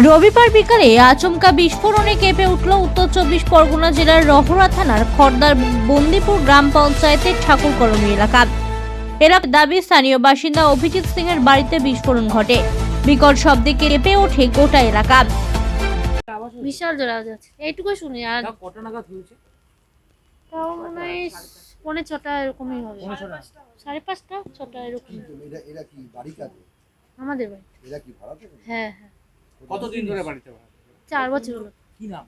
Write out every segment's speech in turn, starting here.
রবিবার বিকালে আচমকা বিস্ফোরণে কেঁপে উঠল উত্তর চব্বিশ পরগনা জেলার রহরা থানার খড়দার বন্দিপুর গ্রাম পঞ্চায়েতের ঠাকুর কলোনি এলাকার দাবি স্থানীয় বাসিন্দা অভিজিৎ সিং এর বাড়িতে বিস্ফোরণ ঘটে। বিকট শব্দে কেঁপে ওঠে গোটা এলাকা। বিশাল জোরে আওয়াজ আছে, এইটুকু শুনি। আর কটা নাগাদ হয়েছে? তাও মনে হয় 6:45 এরকমই হবে, 5:30 6টা এরকম। এরা কি বাড়ি কাটে? আমাদের বাড়ি। এরা কি ভাড়া থাকে? হ্যাঁ হ্যাঁ, কতদিন ধরে বাড়িতে ভাড়া? 4 বছর হলো। কি নাম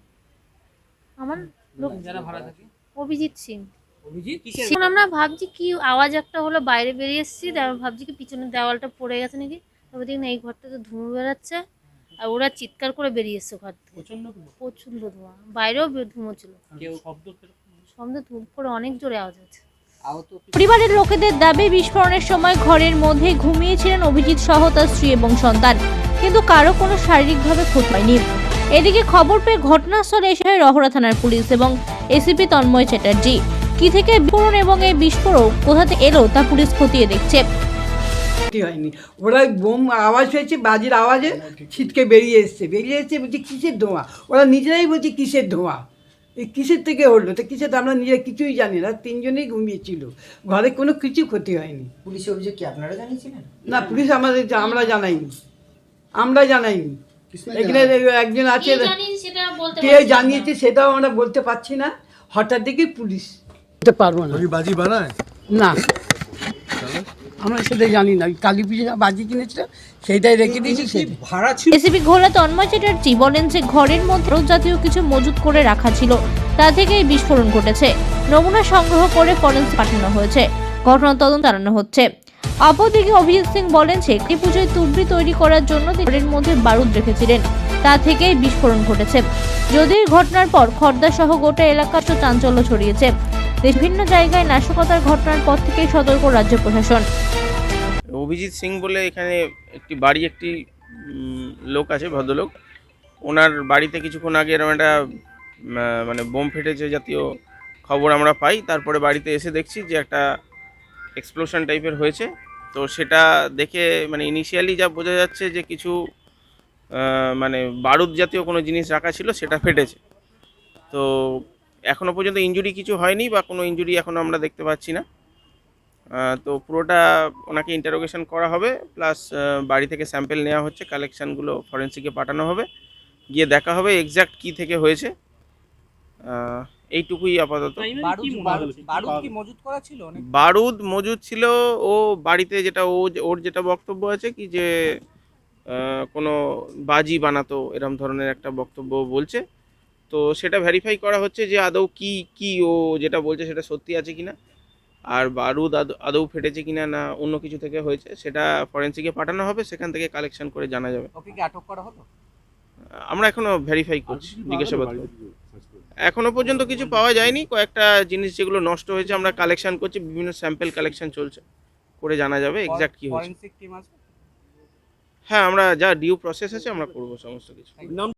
আমার লোক যারা ভাড়া থাকে? অভিজিৎ সিং। অভিজিৎ কিসের? এখন আমরা ভাবছি কি আওয়াজ একটা হলো, বাইরে বেরিয়ে এসেছি, তারপর ভাবছি কি পিছনের দেওয়ালটা পড়ে গেছে নাকি, তবে দেখি না এই ঘরটা তো ধুঁয়ো বেরাচ্ছে, আর ওরা চিৎকার করে বেরিয়ে এসছে ঘর থেকে। প্রচন্ড ধোঁয়া, বাইরেও ধুঁয়ো ছিল, কেউ শব্দ শব্দ ধূপ করে অনেক জোরে আওয়াজ আছে। পরিবারের লোকেদের দাবি বিস্ফোরণের সময় ঘরের মধ্যে ঘুমিয়েছিলেন অভিজিৎ সহ তার স্ত্রী এবং সন্তান, কিন্তু কারো কোনো শারীরিকভাবে ক্ষতি হয়নি। এদিকে খবর পেয়ে ঘটনাস্থলে এসে রহরা থানার পুলিশ এবং এসিপি তন্ময় চ্যাটার্জি। কি থেকে বিস্ফোরণ এবং এই বিস্ফোরক কোথা থেকে এলো তা পুলিশ খতিয়ে দেখছে। হয়নি, ওরা বোম আওয়াজ হয়েছে, বাজির আওয়াজে ছিটকে বেরিয়ে এসছে বলছে কিসের ধোঁয়া। ওরা নিজেরাই বলছে কিসের ধোঁয়া, এই কিসের থেকে হলো, তো কিসের, তো আমরা নিজেরা কিছুই জানি না। 3 জনেই ঘুমিয়েছিল, ঘরে কোনো কিছু ক্ষতি হয়নি। পুলিশে অভিযোগ কি আপনারা জানিয়েছিলেন? না, পুলিশ আমরা জানাইনি। এখানে একজন আছে, সেটা বলতে কে জানিয়েছে সেটাও আমরা বলতে পারছি না। হঠাৎ দেখি পুলিশ বলতে পারবো না। বাজি বানায় না, আমরা সেটা জানি না। কালী পুজো বাজি কিনেছিল সেইটাই রেখে দিয়েছি। সেটা ভাড়া ছিল? এসিপি ঘোলা তন্ময় চ্যাটার্জি বলেন যে ঘরের মধ্যে জাতীয় কিছু মজুত করে রাখা ছিল, তা থেকেই বিস্ফোরণ ঘটেছে। নমুনা সংগ্রহ করে ফরেন্সিক পাঠানো হয়েছে, ঘটনা তদন্ত চালানো হচ্ছে। অপরদিকে অভিজিৎ সিং বলেন যে কালী পুজোয় তুবড়ি তৈরি করার জন্য ঘরের মধ্যে বারুদ রেখেছিলেন, তা থেকেই বিস্ফোরণ ঘটেছে। যদিও ঘটনার পর খড়দা সহ গোটা এলাকায় চাঞ্চল্য ছড়িয়েছে। বিভিন্ন জায়গায় নাশকতার ঘটনার পর থেকেই সতর্ক রাজ্য প্রশাসন। অভিজিৎ সিং বলে এখানে একটি লোক আছে, ভদ্রলোক। ওনার বাড়িতে কিছুক্ষণ আগে এরকম একটা মানে বোম ফেটেছে জাতীয় খবর আমরা পাই। তারপরে বাড়িতে এসে দেখছি যে একটা এক্সপ্লোশন টাইপের হয়েছে। তো সেটা দেখে মানে ইনিশিয়ালি যা বোঝা যাচ্ছে যে কিছু মানে বারুদ জাতীয় কোনো জিনিস রাখা ছিল, সেটা ফেটেছে। তো এখনও পর্যন্ত ইনজুরি কিছু হয়নি বা কোনো ইনজুরি এখনও আমরা দেখতে পাচ্ছি না। তো পুরোটা ওনাকে ইন্টারোগেশন করা হবে, প্লাস বাড়ি থেকে স্যাম্পেল নেওয়া হচ্ছে, কালেকশানগুলো ফরেন্সিকে পাঠানো হবে, গিয়ে দেখা হবে এক্স্যাক্ট কী থেকে হয়েছে। এইটুকুই আপাতত। বারুদ কি মজুত করা ছিল? বারুদ মজুদ ছিল। ও বাড়িতে যেটা ওর যেটা বক্তব্য আছে কি যে কোনো বাজি বানাতো, এরম ধরনের একটা বক্তব্য বলছে। তো সেটা ভেরিফাই করা হচ্ছে যে আদৌ কি ও যেটা বলছে সেটা সত্যি আছে কিনা, আর বারুদ আদৌ ফেটেছে কিনা না অন্য কিছু থেকে হয়েছে, সেটা ফরেন্সিকে পাঠানো হবে, সেখান থেকে কালেকশন করে জানা যাবে। ওকে কি আটক করা হলো? আমরা এখনো ভেরিফাই করছি, জিজ্ঞাসাবাদ করছি। এখনো পর্যন্ত কিছু পাওয়া যায়নি। কয়েকটা জিনিস যেগুলো নষ্ট হয়েছে আমরা কালেকশন করছি, বিভিন্ন স্যাম্পেল কালেকশন চলছে, করে জানা যাবে এক্স্যাক্ট কি হয়েছে। ফরেনসিক টিম আছে? হ্যাঁ, আমরা যা ডিউ প্রসেস আছে আমরা করবো সমস্ত কিছু।